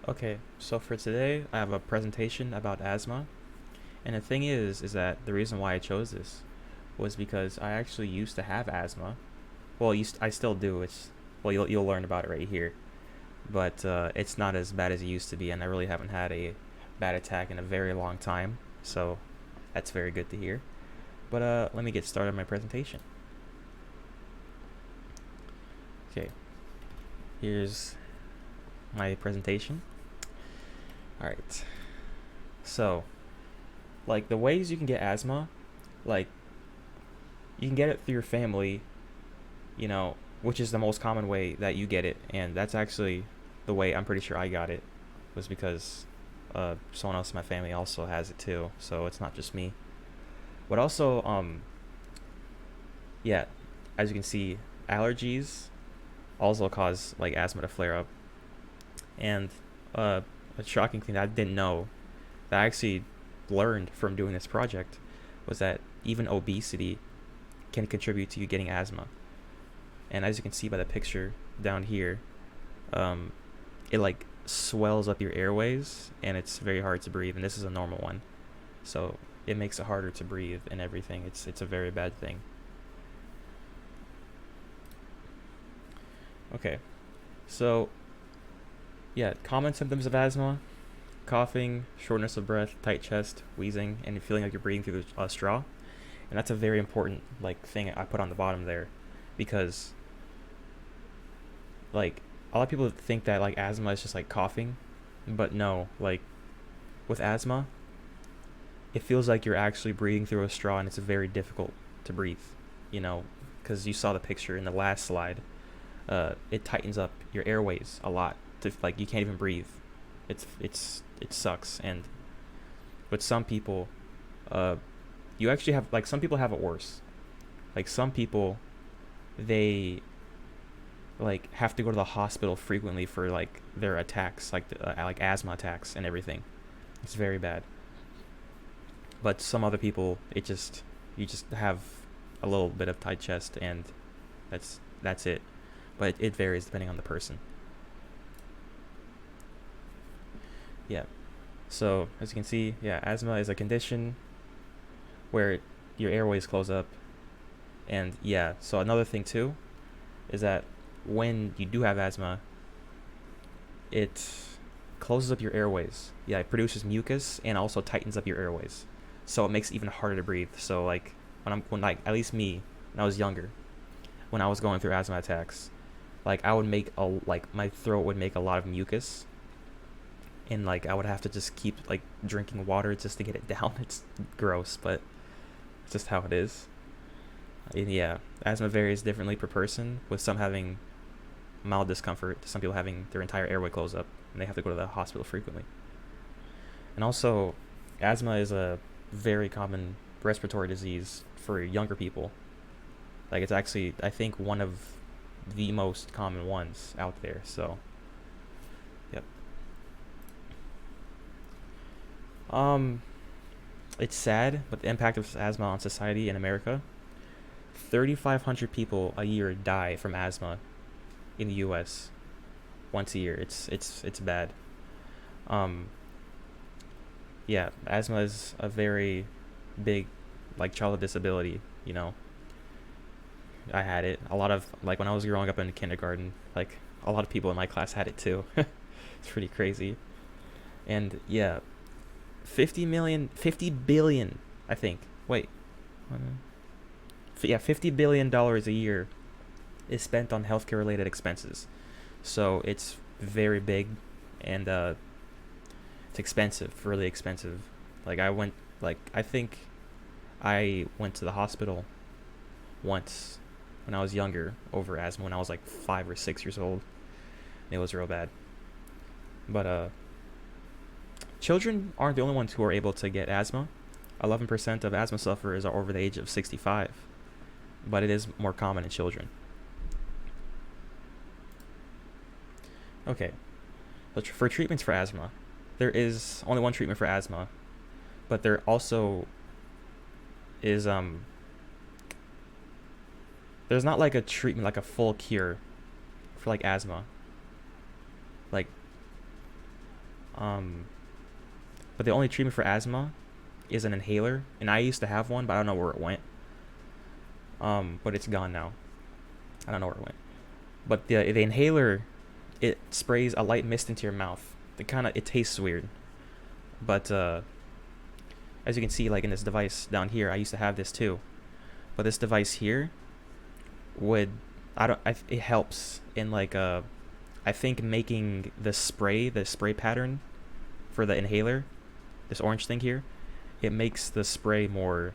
Okay, so for today, I have a presentation about asthma. And the thing is that the reason why I chose this was because I actually used to have asthma. Well, I still do. You'll learn about it right here. But it's not as bad as it used to be, and I really haven't had a bad attack in a very long time. So that's very good to hear. But let me get started on my presentation. Okay, here's my presentation. All right. So, like the ways you can get asthma, like you can get it through your family, which is the most common way that you get it, and that's actually the way I'm pretty sure I got it, was because someone else in my family also has it too, so it's not just me. But also, yeah, as you can see, allergies also cause like asthma to flare up, and uh, a shocking thing that I didn't know that I actually learned from doing this project was that even obesity can contribute to you getting asthma. And as you can see by the picture down here, um, it like swells up your airways and it's very hard to breathe. And this is a normal one, so it makes it harder to breathe and everything. It's a very bad thing. Okay, so yeah, common symptoms of asthma: coughing, shortness of breath, tight chest, wheezing, and feeling like you're breathing through a straw. And that's a very important like thing I put on the bottom there, because like a lot of people think that like asthma is just like coughing, but no, like with asthma, it feels like you're actually breathing through a straw, and it's very difficult to breathe. You know, because you saw the picture in the last slide. It tightens up your airways a lot. To like you can't even breathe. It sucks. And with some people, uh, you actually have like some people have it worse. Like some people, they like have to go to the hospital frequently for like their attacks, like asthma attacks and everything. It's very bad. But some other people, you just have a little bit of tight chest, and that's it. But it varies depending on the person. Yeah. So as you can see, yeah, asthma is a condition where your airways close up, and yeah. So another thing too is that when you do have asthma, it closes up your airways. Yeah, it produces mucus and also tightens up your airways, so it makes it even harder to breathe. So like when like at least me when I was younger, when I was going through asthma attacks, like I would make a like my throat would make a lot of mucus, and like I would have to just keep like drinking water just to get it down. It's gross, but it's just how it is. And yeah, asthma varies differently per person, with some having mild discomfort, some people having their entire airway close up, and they have to go to the hospital frequently. And also, asthma is a very common respiratory disease for younger people. Like it's actually, I think, one of the most common ones out there. So, yep. Um, it's sad, but the impact of asthma on society in America: 3,500 people a year die from asthma in the U.S. once a year. It's bad. Um, yeah, asthma is a very big like childhood disability. I had it. A lot of like when I was growing up in kindergarten, like a lot of people in my class had it too. It's pretty crazy. And yeah, 50 million, 50 billion, I think. Wait. Yeah, $50 billion a year is spent on healthcare related expenses. So it's very big, and it's expensive, really expensive. Like I think I went to the hospital once when I was younger over asthma when I was like 5 or 6 years old. It was real bad. But children aren't the only ones who are able to get asthma. 11% of asthma sufferers are over the age of 65, but it is more common in children. Okay, but for treatments for asthma, there is only one treatment for asthma, but there also is there's not like a treatment like a full cure for like asthma. Like Um, but the only treatment for asthma is an inhaler, and I used to have one, but I don't know where it went. But it's gone now. I don't know where it went. But the inhaler, it sprays a light mist into your mouth. It tastes weird, but as you can see, like in this device down here, I used to have this too. But this device here would it helps in like I think making the spray pattern for the inhaler, this orange thing here, it makes the spray more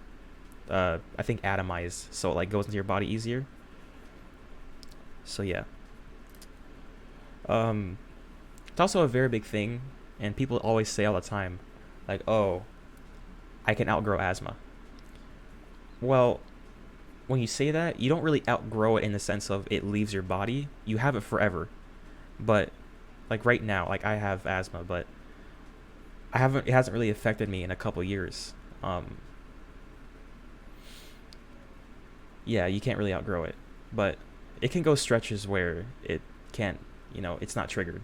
I think atomized, so it like goes into your body easier. So yeah. Um it's also a very big thing, and people always say all the time like, "Oh, I can outgrow asthma." Well, when you say that, you don't really outgrow it in the sense of it leaves your body. You have it forever. But like right now, like I have asthma, but I haven't it hasn't really affected me in a couple years. Um yeah, you can't really outgrow it. But it can go stretches where it can't, it's not triggered.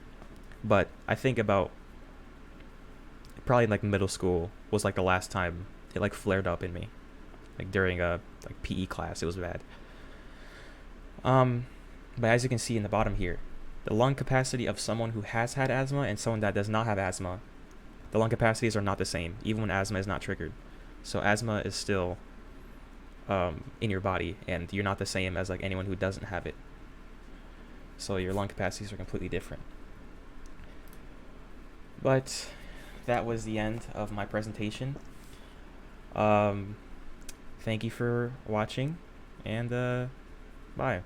But I think about probably like middle school was like the last time it like flared up in me. Like during a like PE class, it was bad. Um but as you can see in the bottom here, the lung capacity of someone who has had asthma and someone that does not have asthma, the lung capacities are not the same, even when asthma is not triggered. So asthma is still in your body, and you're not the same as like anyone who doesn't have it. So your lung capacities are completely different. But that was the end of my presentation. Um, Thank you for watching, and bye.